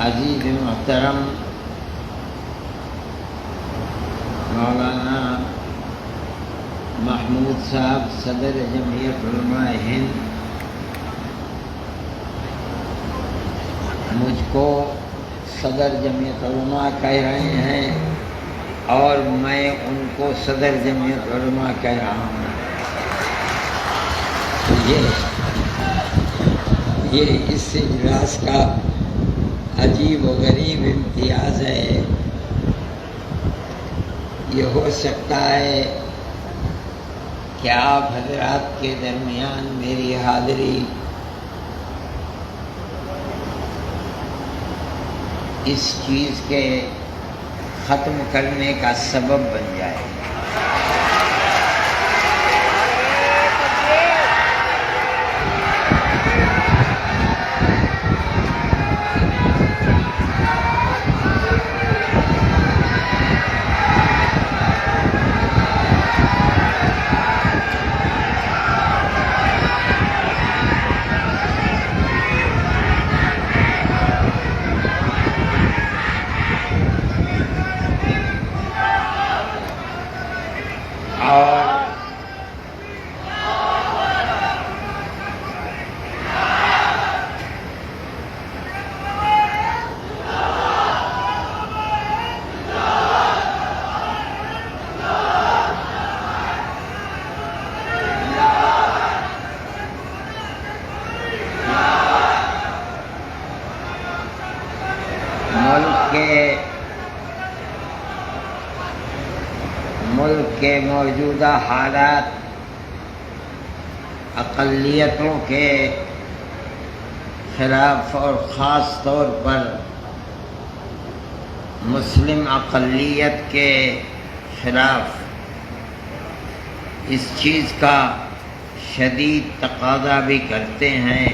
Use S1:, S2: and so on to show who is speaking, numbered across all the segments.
S1: عزیز محترم مولانا محمود صاحب صدر جمعیت علماء ہند مجھ کو صدر جمعیت علماء کہہ رہے ہیں اور میں ان کو صدر جمعیت علماء کہہ رہا ہوں. یہ اس اجلاس کا عجیب و غریب امتیاز ہے. یہ ہو سکتا ہے کہ آپ حضرات کے درمیان میری حاضری اس چیز کے ختم کرنے کا سبب بن جائے. ملک کے موجودہ حالات اقلیتوں کے خلاف اور خاص طور پر مسلم اقلیت کے خلاف اس چیز کا شدید تقاضا بھی کرتے ہیں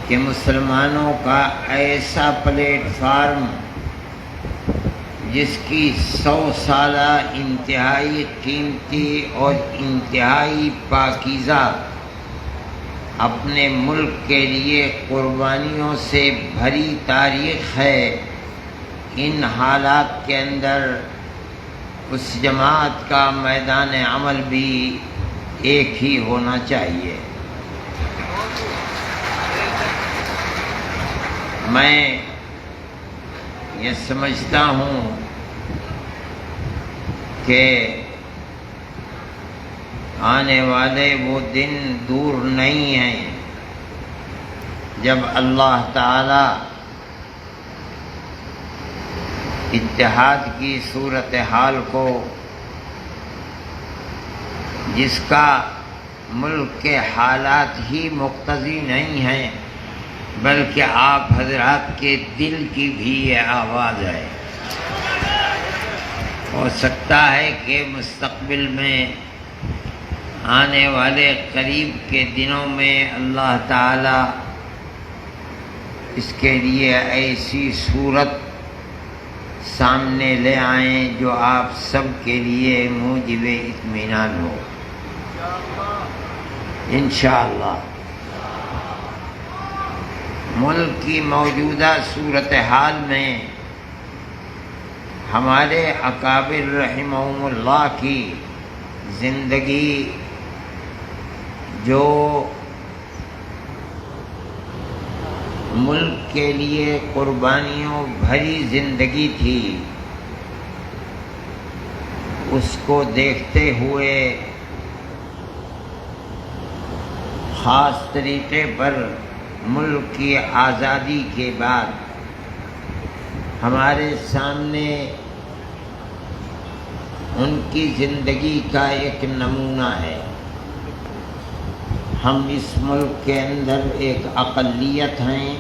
S1: کہ مسلمانوں کا ایسا پلیٹ فارم جس کی 100 سالہ انتہائی قیمتی اور انتہائی پاکیزہ اپنے ملک کے لیے قربانیوں سے بھری تاریخ ہے، ان حالات کے اندر اس جماعت کا میدان عمل بھی ایک ہی ہونا چاہیے. میں یہ سمجھتا ہوں کہ آنے والے وہ دن دور نہیں ہیں جب اللہ تعالی اتحاد کی صورتحال کو، جس کا ملک کے حالات ہی مقتضی نہیں ہیں بلکہ آپ حضرات کے دل کی بھی یہ آواز ہے. ہو سکتا ہے کہ مستقبل میں آنے والے قریب کے دنوں میں اللہ تعالی اس کے لیے ایسی صورت سامنے لے آئیں جو آپ سب کے لیے موجب اطمینان ہو انشاءاللہ. ملک کی موجودہ صورتحال میں ہمارے اکابر رحمہم اللہ کی زندگی جو ملک کے لیے قربانیوں بھری زندگی تھی، اس کو دیکھتے ہوئے خاص طریقے پر ملک کی آزادی کے بعد ہمارے سامنے ان کی زندگی کا ایک نمونہ ہے. ہم اس ملک کے اندر ایک اقلیت ہیں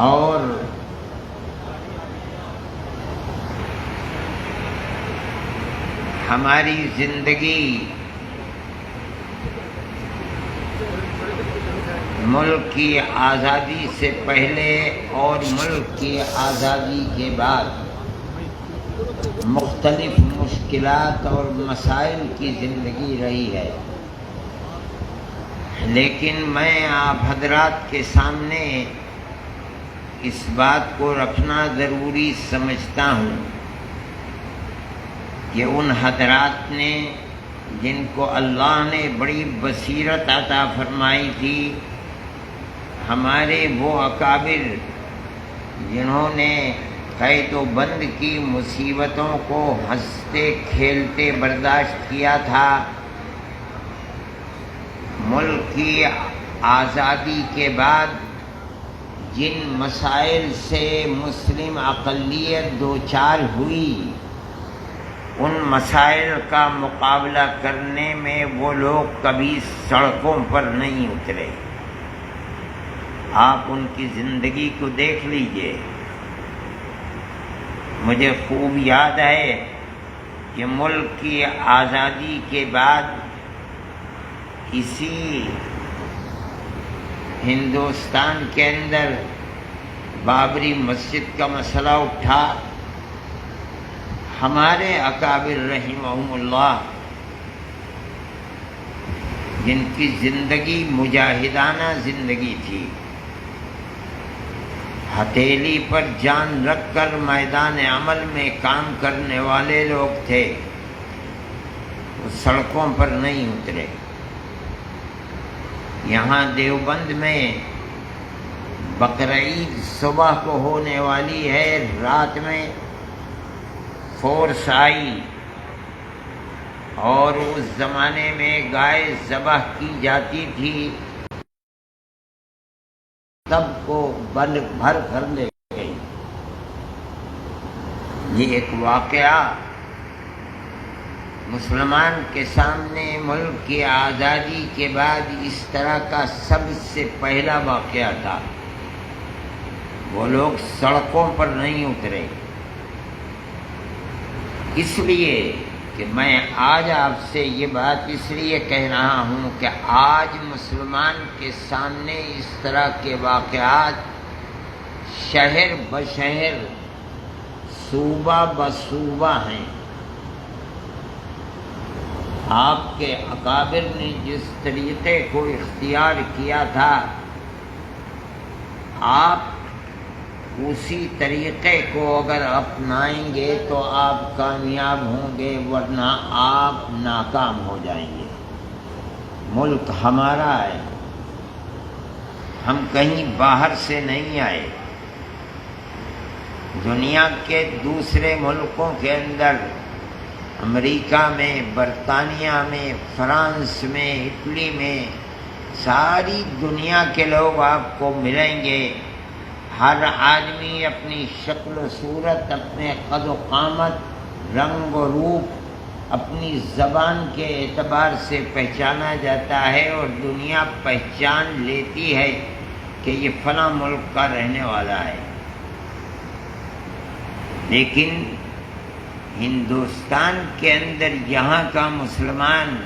S1: اور ہماری زندگی ملک کی آزادی سے پہلے اور ملک کی آزادی کے بعد مختلف مشکلات اور مسائل کی زندگی رہی ہے. لیکن میں آپ حضرات کے سامنے اس بات کو رکھنا ضروری سمجھتا ہوں کہ ان حضرات نے جن کو اللہ نے بڑی بصیرت عطا فرمائی تھی، ہمارے وہ اکابر جنہوں نے قید و بند کی مصیبتوں کو ہنستے کھیلتے برداشت کیا تھا، ملک کی آزادی کے بعد جن مسائل سے مسلم اقلیت دوچار ہوئی، ان مسائل کا مقابلہ کرنے میں وہ لوگ کبھی سڑکوں پر نہیں اترے۔ آپ ان کی زندگی کو دیکھ لیجئے۔ مجھے خوب یاد ہے کہ ملک کی آزادی کے بعد اسی ہندوستان کے اندر بابری مسجد کا مسئلہ اٹھا۔ ہمارے اکابر رحمہم اللہ جن کی زندگی مجاہدانہ زندگی تھی، ہتھیلی پر جان رکھ کر میدان عمل میں کام کرنے والے لوگ تھے، وہ سڑکوں پر نہیں اترے۔ یہاں دیوبند میں بقرعید صبح کو ہونے والی ہے، رات میں فورس آئی اور اس زمانے میں گائے ذبح کی جاتی تھی، سب کو بھر کر لے گئی۔ یہ ایک واقعہ مسلمان کے سامنے ملک کی آزادی کے بعد اس طرح کا سب سے پہلا واقعہ تھا۔ وہ لوگ سڑکوں پر نہیں اترے، اس لیے کہ میں آج آپ سے یہ بات اس لیے کہہ رہا ہوں کہ آج مسلمان کے سامنے اس طرح کے واقعات شہر بشہر، صوبہ بصوبہ ہیں۔ آپ کے اکابر نے جس طریقے کو اختیار کیا تھا، آپ اسی طریقے کو اگر اپنائیں گے تو آپ کامیاب ہوں گے، ورنہ آپ ناکام ہو جائیں گے۔ ملک ہمارا ہے، ہم کہیں باہر سے نہیں آئے۔ دنیا کے دوسرے ملکوں کے اندر، امریکہ میں، برطانیہ میں، فرانس میں، اٹلی میں، ساری دنیا کے لوگ آپ کو ملیں گے۔ ہر آدمی اپنی شکل و صورت، اپنے قد و قامت، رنگ و روپ، اپنی زبان کے اعتبار سے پہچانا جاتا ہے، اور دنیا پہچان لیتی ہے کہ یہ فلاں ملک کا رہنے والا ہے۔ لیکن ہندوستان کے اندر یہاں کا مسلمان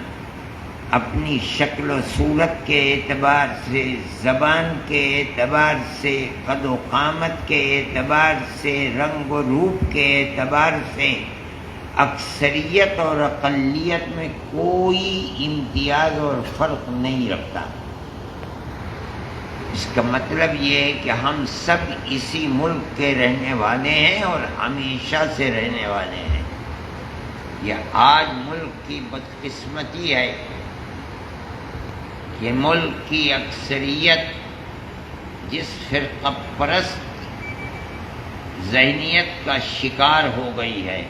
S1: اپنی شکل و صورت کے اعتبار سے، زبان کے اعتبار سے، قد و قامت کے اعتبار سے، رنگ و روپ کے اعتبار سے اکثریت اور اقلیت میں کوئی امتیاز اور فرق نہیں رکھتا۔ اس کا مطلب یہ ہے کہ ہم سب اسی ملک کے رہنے والے ہیں اور ہمیشہ سے رہنے والے ہیں۔ یہ آج ملک کی بدقسمتی ہے کہ ملک کی اکثریت جس فرقہ پرست ذہنیت کا شکار ہو گئی ہے،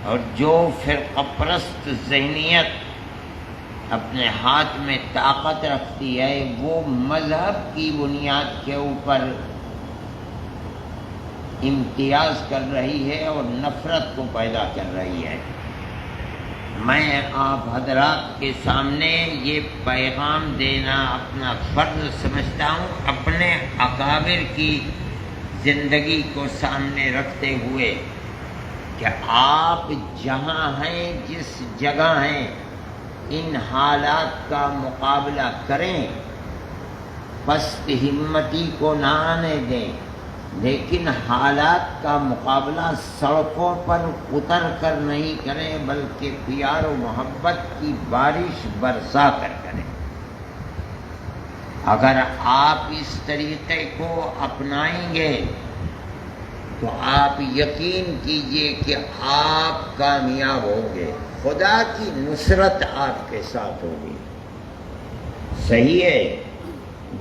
S1: اور جو فرقہ پرست ذہنیت اپنے ہاتھ میں طاقت رکھتی ہے، وہ مذہب کی بنیاد کے اوپر امتیاز کر رہی ہے اور نفرت کو پیدا کر رہی ہے۔ میں آپ حضرات کے سامنے یہ پیغام دینا اپنا فرض سمجھتا ہوں، اپنے اکابر کی زندگی کو سامنے رکھتے ہوئے، کہ آپ جہاں ہیں، جس جگہ ہیں، ان حالات کا مقابلہ کریں، پست ہمتی کو نہ آنے دیں، لیکن حالات کا مقابلہ سڑکوں پر اتر کر نہیں کریں، بلکہ پیار و محبت کی بارش برسا کر کریں۔ اگر آپ اس طریقے کو اپنائیں گے تو آپ یقین کیجئے کہ آپ کامیاب ہوں گے، خدا کی نصرت آپ کے ساتھ ہوگی۔ صحیح ہے،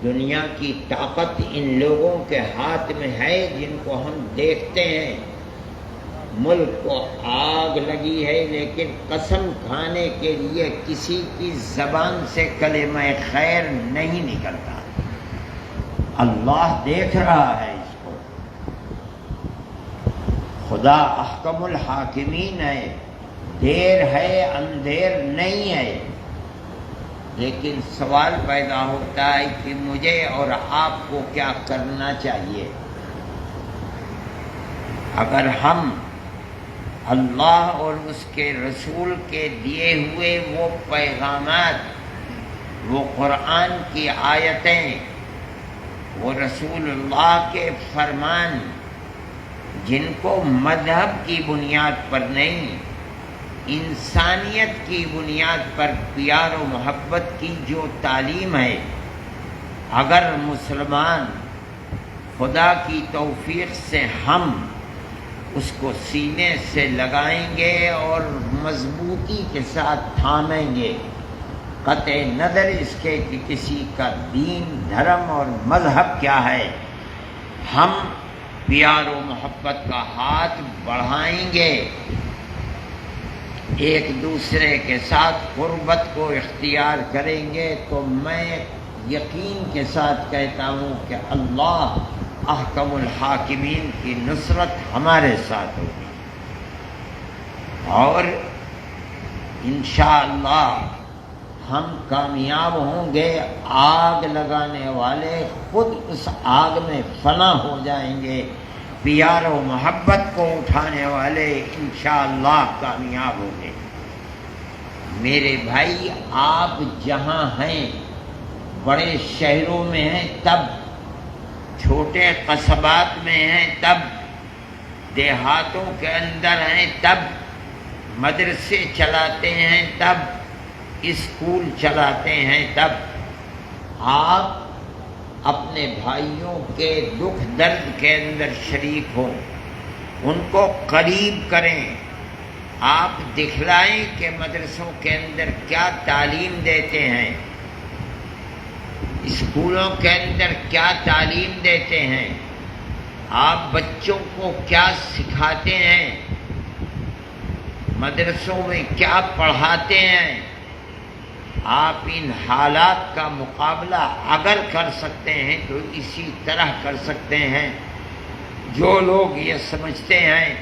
S1: دنیا کی طاقت ان لوگوں کے ہاتھ میں ہے جن کو ہم دیکھتے ہیں، ملک کو آگ لگی ہے لیکن قسم کھانے کے لیے کسی کی زبان سے کلمہ خیر نہیں نکلتا۔ اللہ دیکھ رہا ہے اس کو، خدا احکم الحاکمین ہے، دیر ہے اندھیر نہیں ہے۔ لیکن سوال پیدا ہوتا ہے کہ مجھے اور آپ کو کیا کرنا چاہیے؟ اگر ہم اللہ اور اس کے رسول کے دیے ہوئے وہ پیغامات، وہ قرآن کی آیتیں، وہ رسول اللہ کے فرمان، جن کو مذہب کی بنیاد پر نہیں، انسانیت کی بنیاد پر پیار و محبت کی جو تعلیم ہے، اگر مسلمان خدا کی توفیق سے ہم اس کو سینے سے لگائیں گے اور مضبوطی کے ساتھ تھامیں گے، قطع نظر اس کے کہ کسی کا دین، دھرم اور مذہب کیا ہے، ہم پیار و محبت کا ہاتھ بڑھائیں گے، ایک دوسرے کے ساتھ قربت کو اختیار کریں گے، تو میں یقین کے ساتھ کہتا ہوں کہ اللہ احکم الحاکمین کی نصرت ہمارے ساتھ ہوگی، اور انشاءاللہ ہم کامیاب ہوں گے۔ آگ لگانے والے خود اس آگ میں فنا ہو جائیں گے، پیار و محبت کو اٹھانے والے انشاءاللہ کامیاب ہوں گے۔ میرے بھائی، آپ جہاں ہیں، بڑے شہروں میں ہیں تب، چھوٹے قصبات میں ہیں تب، دیہاتوں کے اندر ہیں تب، مدرسے چلاتے ہیں تب، اسکول چلاتے ہیں تب، آپ اپنے بھائیوں کے دکھ درد کے اندر شریک ہوں، ان کو قریب کریں، آپ دکھلائیں کہ مدرسوں کے اندر کیا تعلیم دیتے ہیں، اسکولوں کے اندر کیا تعلیم دیتے ہیں، آپ بچوں کو کیا سکھاتے ہیں، مدرسوں میں کیا پڑھاتے ہیں۔ آپ ان حالات کا مقابلہ اگر کر سکتے ہیں تو اسی طرح کر سکتے ہیں۔ جو لوگ یہ سمجھتے ہیں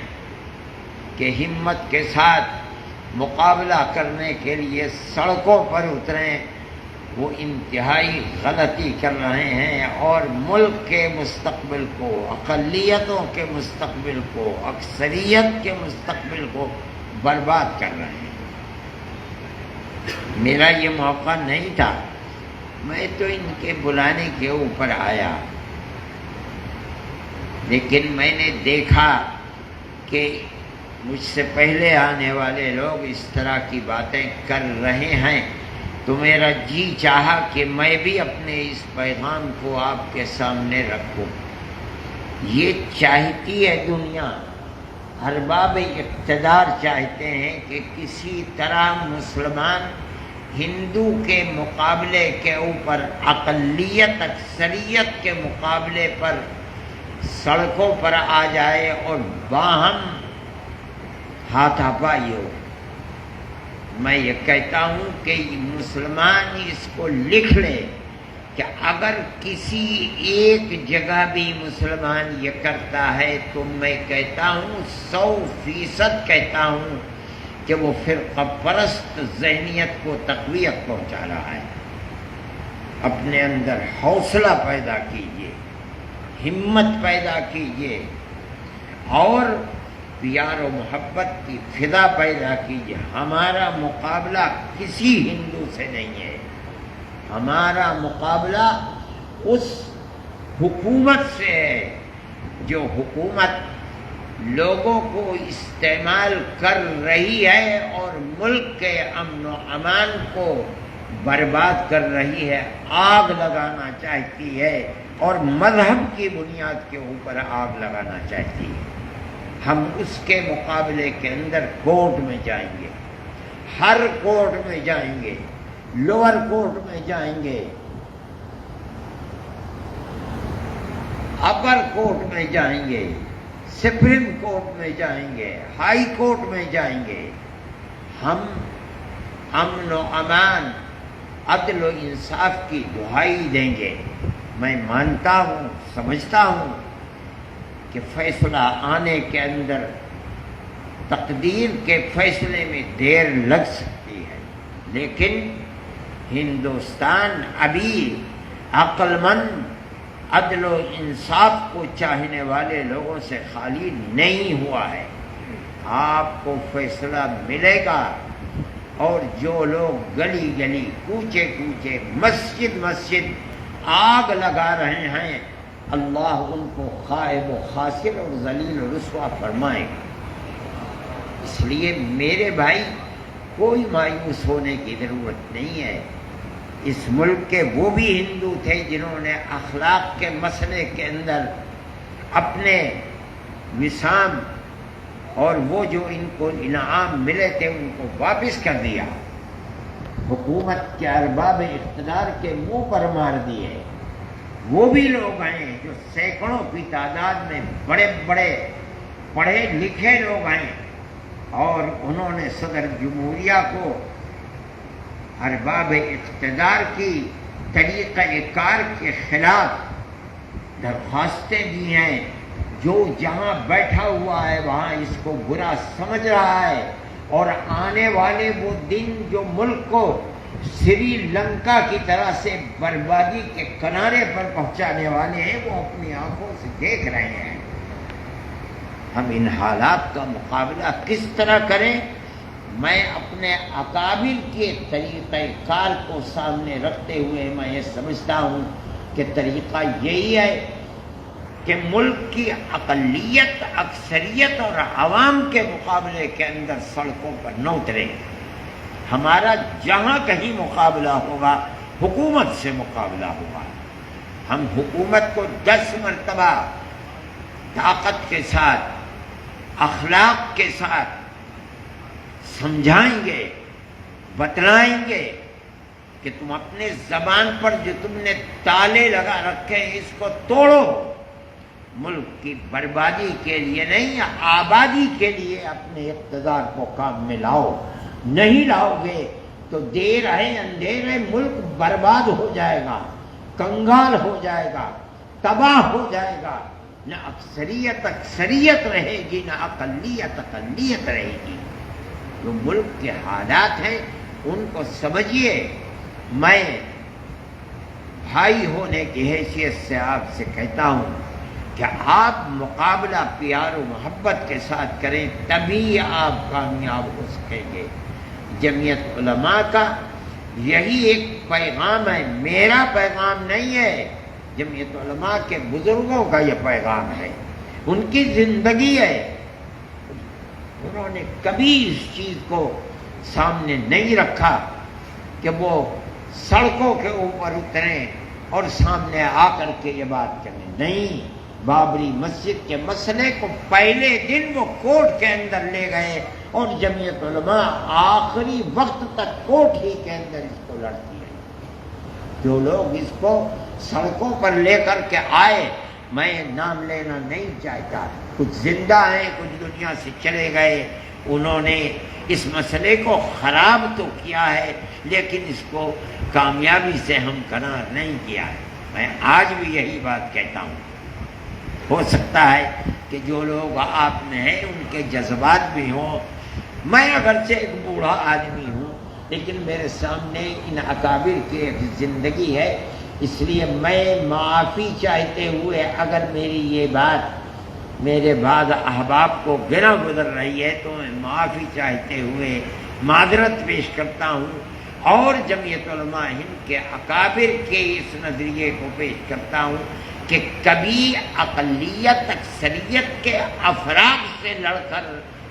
S1: کہ ہمت کے ساتھ مقابلہ کرنے کے لیے سڑکوں پر اتریں، وہ انتہائی غلطی کر رہے ہیں، اور ملک کے مستقبل کو، اقلیتوں کے مستقبل کو، اکثریت کے مستقبل کو برباد کر رہے ہیں۔ میرا یہ موقع نہیں تھا، میں تو ان کے بلانے کے اوپر آیا، لیکن میں نے دیکھا کہ مجھ سے پہلے آنے والے لوگ اس طرح کی باتیں کر رہے ہیں، تو میرا جی چاہا کہ میں بھی اپنے اس پیغام کو آپ کے سامنے رکھوں۔ یہ چاہتی ہے دنیا، ارباب اقتدار چاہتے ہیں کہ کسی طرح مسلمان ہندو کے مقابلے کے اوپر، اقلیت اکثریت کے مقابلے پر سڑکوں پر آ جائے اور باہم ہاتھا پائی ہو۔ میں یہ کہتا ہوں کہ مسلمان اس کو لکھ لے کہ اگر کسی ایک جگہ بھی مسلمان یہ کرتا ہے تو میں کہتا ہوں 100% کہتا ہوں کہ وہ فرقہ پرست ذہنیت کو تقویت پہنچا رہا ہے۔ اپنے اندر حوصلہ پیدا کیجیے، ہمت پیدا کیجیے، اور پیار و محبت کی فضا پیدا کیجیے۔ ہمارا مقابلہ کسی ہندو سے نہیں ہے، ہمارا مقابلہ اس حکومت سے ہے جو حکومت لوگوں کو استعمال کر رہی ہے اور ملک کے امن و امان کو برباد کر رہی ہے، آگ لگانا چاہتی ہے، اور مذہب کی بنیاد کے اوپر آگ لگانا چاہتی ہے۔ ہم اس کے مقابلے کے اندر کورٹ میں جائیں گے، ہر کورٹ میں جائیں گے، لوور کورٹ میں جائیں گے، اپر کورٹ میں جائیں گے، سپریم کورٹ میں جائیں گے، ہائی کورٹ میں جائیں گے، ہم امن و امان، عدل و انصاف کی دہائی دیں گے۔ میں مانتا ہوں، سمجھتا ہوں کہ فیصلہ آنے کے اندر تقدیر کے فیصلے میں دیر لگ سکتی ہے، لیکن ہندوستان ابھی عقل مند، عدل و انصاف کو چاہنے والے لوگوں سے خالی نہیں ہوا ہے۔ آپ کو فیصلہ ملے گا، اور جو لوگ گلی گلی، کوچے کوچے، مسجد مسجد آگ لگا رہے ہیں، اللہ ان کو خائب و خاسر اور ذلیل و رسوا فرمائے گا۔ اس لیے میرے بھائی، کوئی مایوس ہونے کی ضرورت نہیں ہے۔ اس ملک کے وہ بھی ہندو تھے جنہوں نے اخلاق کے مسئلے کے اندر اپنے وسام اور وہ جو ان کو انعام ملے تھے ان کو واپس کر دیا، حکومت کے ارباب اقتدار کے منہ پر مار دیے۔ وہ بھی لوگ ہیں جو سینکڑوں کی تعداد میں بڑے بڑے پڑھے لکھے لوگ ہیں، اور انہوں نے صدر جمہوریہ کو ارباب اقتدار کی طریقہ کار کے خلاف درخواستیں دی ہیں۔ جو جہاں بیٹھا ہوا ہے وہاں اس کو برا سمجھ رہا ہے، اور آنے والے وہ دن جو ملک کو سری لنکا کی طرح سے بربادی کے کنارے پر پہنچانے والے ہیں، وہ اپنی آنکھوں سے دیکھ رہے ہیں۔ ہم ان حالات کا مقابلہ کس طرح کریں؟ میں اپنے اکابر کے طریقہ کار کو سامنے رکھتے ہوئے میں یہ سمجھتا ہوں کہ طریقہ یہی ہے کہ ملک کی اقلیت، اکثریت اور عوام کے مقابلے کے اندر سڑکوں پر نہ اترے۔ ہمارا جہاں کہیں مقابلہ ہوگا حکومت سے مقابلہ ہوگا۔ ہم حکومت کو 10 مرتبہ طاقت کے ساتھ، اخلاق کے ساتھ سمجھائیں گے، بتلائیں گے کہ تم اپنے زبان پر جو تم نے تالے لگا رکھے ہیں اس کو توڑو، ملک کی بربادی کے لیے نہیں، آبادی کے لیے اپنے اقتدار کو کام میں لاؤ۔ نہیں لاؤ گے تو دیر ہے اندھیر ہے ملک برباد ہو جائے گا، کنگال ہو جائے گا، تباہ ہو جائے گا۔ نہ اکثریت اکثریت رہے گی، نہ اقلیت اقلیت رہے گی۔ جو ملک کے حالات ہیں ان کو سمجھیے۔ میں بھائی ہونے کی حیثیت سے آپ سے کہتا ہوں کہ آپ مقابلہ پیار و محبت کے ساتھ کریں، تبھی آپ کامیاب ہو سکیں گے۔ جمعیت علماء کا یہی ایک پیغام ہے، میرا پیغام نہیں ہے، جمعیت علماء کے بزرگوں کا یہ پیغام ہے، ان کی زندگی ہے۔ انہوں نے کبھی اس چیز کو سامنے نہیں رکھا کہ وہ سڑکوں کے اوپر اتریں اور سامنے آ کر کے یہ بات کریں، نہیں۔ بابری مسجد کے مسئلے کو پہلے دن وہ کورٹ کے اندر لے گئے، اور جمعیت علماء آخری وقت تک کورٹ ہی کے اندر اس کو لڑتی ہے۔ جو لوگ اس کو سڑکوں پر لے کر کے آئے، میں نام لینا نہیں چاہتا، کچھ زندہ ہیں، کچھ دنیا سے چلے گئے، انہوں نے اس مسئلے کو خراب تو کیا ہے لیکن اس کو کامیابی سے ہمکنار نہیں کیا ہے۔ میں آج بھی یہی بات کہتا ہوں۔ ہو سکتا ہے کہ جو لوگ آپ میں ہیں ان کے جذبات بھی ہوں، میں اگرچہ ایک بوڑھا آدمی ہوں لیکن میرے سامنے ان اکابر کی ایک زندگی ہے، اس لیے میں معافی چاہتے ہوئے اگر میری یہ بات میرے بعض احباب کو گرا گزر رہی ہے تو میں معافی چاہتے ہوئے معذرت پیش کرتا ہوں، اور جمعیت علماء ہند کے اکابر کے اس نظریے کو پیش کرتا ہوں کہ کبھی اقلیت اکثریت کے افراد سے لڑ کر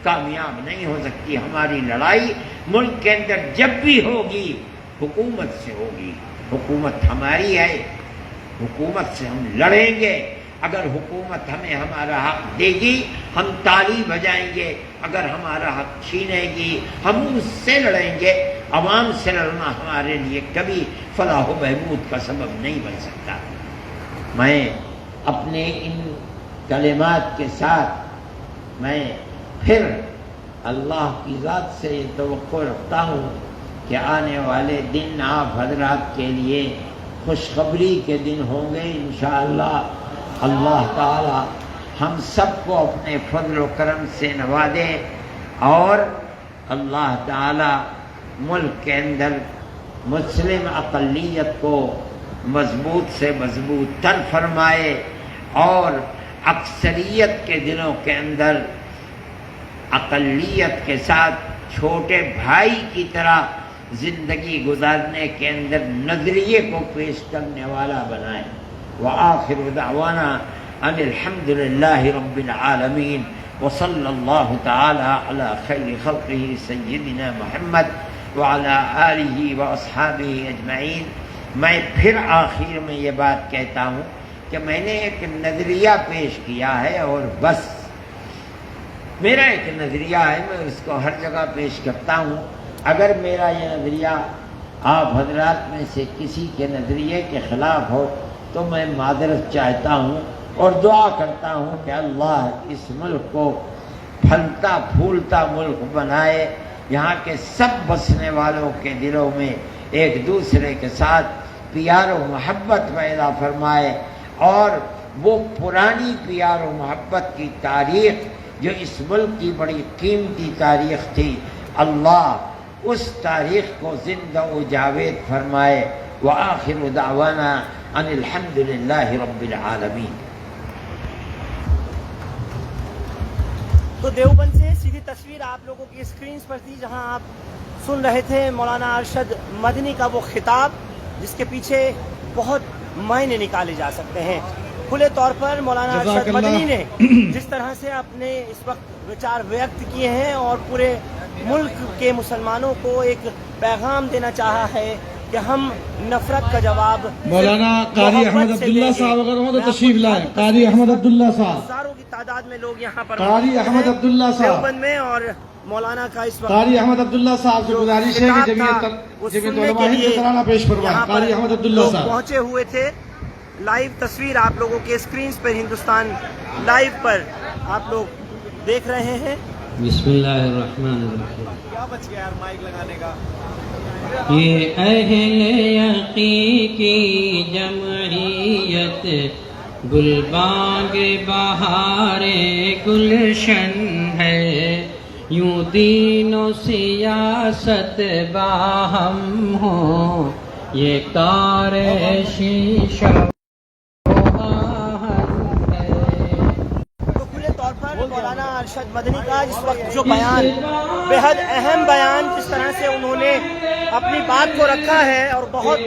S1: کامیاب نہیں ہو سکتی۔ ہماری لڑائی ملک کے اندر جب بھی ہوگی حکومت سے ہوگی. حکومت ہماری ہے, حکومت سے ہم لڑیں گے. اگر حکومت ہمیں ہمارا حق دے گی ہم تالی بجائیں گے, اگر ہمارا حق چھینے گی ہم اس سے لڑیں گے. عوام سے لڑنا ہمارے لیے کبھی فلاح و بہبود کا سبب نہیں بن سکتا. میں اپنے ان کلمات کے ساتھ میں پھر اللہ کی ذات سے یہ توقع رکھتا ہوں کہ آنے والے دن آپ حضرات کے لیے خوشخبری کے دن ہوں گے انشاءاللہ. اللہ تعالی ہم سب کو اپنے فضل و کرم سے نوازے اور اللہ تعالی ملک کے اندر مسلم اقلیت کو مضبوط سے مضبوط تر فرمائے اور اکثریت کے دلوں کے اندر اقلیت کے ساتھ چھوٹے بھائی کی طرح زندگی گزارنے کے اندر نظریے کو پیش کرنے والا بنائے. وآخر دعوانا ان الحمد للہ رب العالمین وصلی اللہ تعالی علی خیر خلقہ سیدنا محمد وعلی آلہ واصحابہ اجمعین. میں پھر آخر میں یہ بات کہتا ہوں کہ میں نے ایک نظریہ پیش کیا ہے اور بس. میرا ایک نظریہ ہے, میں اس کو ہر جگہ پیش کرتا ہوں. اگر میرا یہ نظریہ آپ حضرات میں سے کسی کے نظریے کے خلاف ہو تو میں معذرت چاہتا ہوں اور دعا کرتا ہوں کہ اللہ اس ملک کو پھلتا پھولتا ملک بنائے. یہاں کے سب بسنے والوں کے دلوں میں ایک دوسرے کے ساتھ پیار و محبت پیدا فرمائے اور وہ پرانی پیار و محبت کی تاریخ جو اس ملک کی بڑی قیمتی تاریخ تھی, اللہ اس تاریخ کو زندہ و جاوید فرمائے. وآخر دعوانا ان الحمد للہ رب العالمین.
S2: تو دیوبند سے سیدھی تصویر آپ لوگوں کی اسکرینز پر تھی جہاں آپ سن رہے تھے مولانا ارشد مدنی کا وہ خطاب جس کے پیچھے بہت معنی نکالے جا سکتے ہیں. کھلے طور پر مولانا ارشد مدنی نے جس طرح سے اپنے اس وقت وچار ویکت کیے ہیں اور پورے ملک کے مسلمانوں کو ایک پیغام دینا چاہا ہے کہ ہم نفرت کا جواب
S3: مولانا قاری احمد عبداللہ صاحب اگر ہوں تو تشریف لائیں. قاری احمد عبداللہ صاحب,
S2: ہزاروں کی تعداد میں لوگ یہاں پر
S3: قاری احمد عبداللہ صاحب
S2: دیوبند میں, اور مولانا کا اس وقت
S3: قاری احمد عبداللہ صاحب سے گزارش ہے کہ جمعیت علماء ہند سے ترانہ پیش فرمائیں. قاری احمد عبداللہ صاحب
S2: پہنچے ہوئے تھے. لائیو تصویر آپ لوگوں کے اسکرینز پر ہندوستان لائیو پر آپ لوگ دیکھ رہے ہیں.
S4: بسم اللہ الرحمن الرحیم.
S2: کیا بچ گیا یار مائک لگانے کا.
S4: یہ اہل یقین کی جمعیت گلبانگ بہار گلشن ہے, یوں دین و سیاست باہم ہو یہ کار شیشہ.
S2: مولانا ارشد مدنی کا اس وقت جو بیان, بے حد اہم بیان, جس طرح سے انہوں نے اپنی بات کو رکھا ہے اور بہت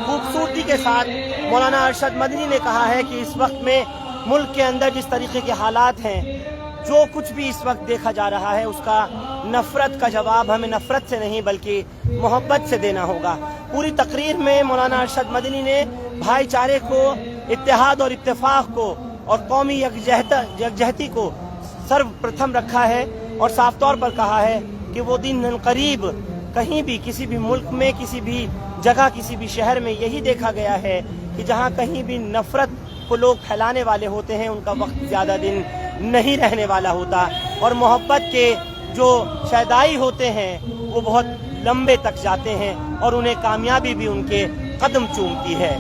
S2: خوبصورتی کے ساتھ مولانا ارشد مدنی نے کہا ہے کہ اس وقت میں ملک کے اندر جس طریقے کے حالات ہیں, جو کچھ بھی اس وقت دیکھا جا رہا ہے, اس کا نفرت کا جواب ہمیں نفرت سے نہیں بلکہ محبت سے دینا ہوگا. پوری تقریر میں مولانا ارشد مدنی نے بھائی چارے کو, اتحاد اور اتفاق کو اور قومی یکجہتی کو سرو پرتھم رکھا ہے اور صاف طور پر کہا ہے کہ وہ دن قریب کہیں بھی کسی بھی ملک میں کسی بھی جگہ کسی بھی شہر میں یہی دیکھا گیا ہے کہ جہاں کہیں بھی نفرت کو لوگ پھیلانے والے ہوتے ہیں ان کا وقت زیادہ دن نہیں رہنے والا ہوتا, اور محبت کے جو شیدائی ہوتے ہیں وہ بہت لمبے تک جاتے ہیں اور انہیں کامیابی بھی ان کے قدم چومتی ہے.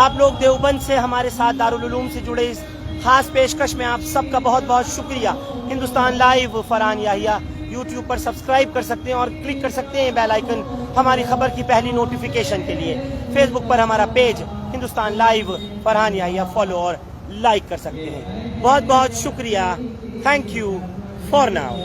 S2: آپ لوگ دیوبند سے ہمارے ساتھ دارالعلوم سے جڑے اس خاص پیشکش میں آپ سب کا بہت بہت شکریہ. ہندوستان لائیو فرحان یاحییٰ یوٹیوب پر سبسکرائب کر سکتے ہیں اور کلک کر سکتے ہیں بیل آئیکن ہماری خبر کی پہلی نوٹیفیکیشن کے لیے. فیس بک پر ہمارا page Hindustan live Farhan Yahya follow اور لائک کر سکتے ہیں. بہت بہت شکریہ. Thank you for now.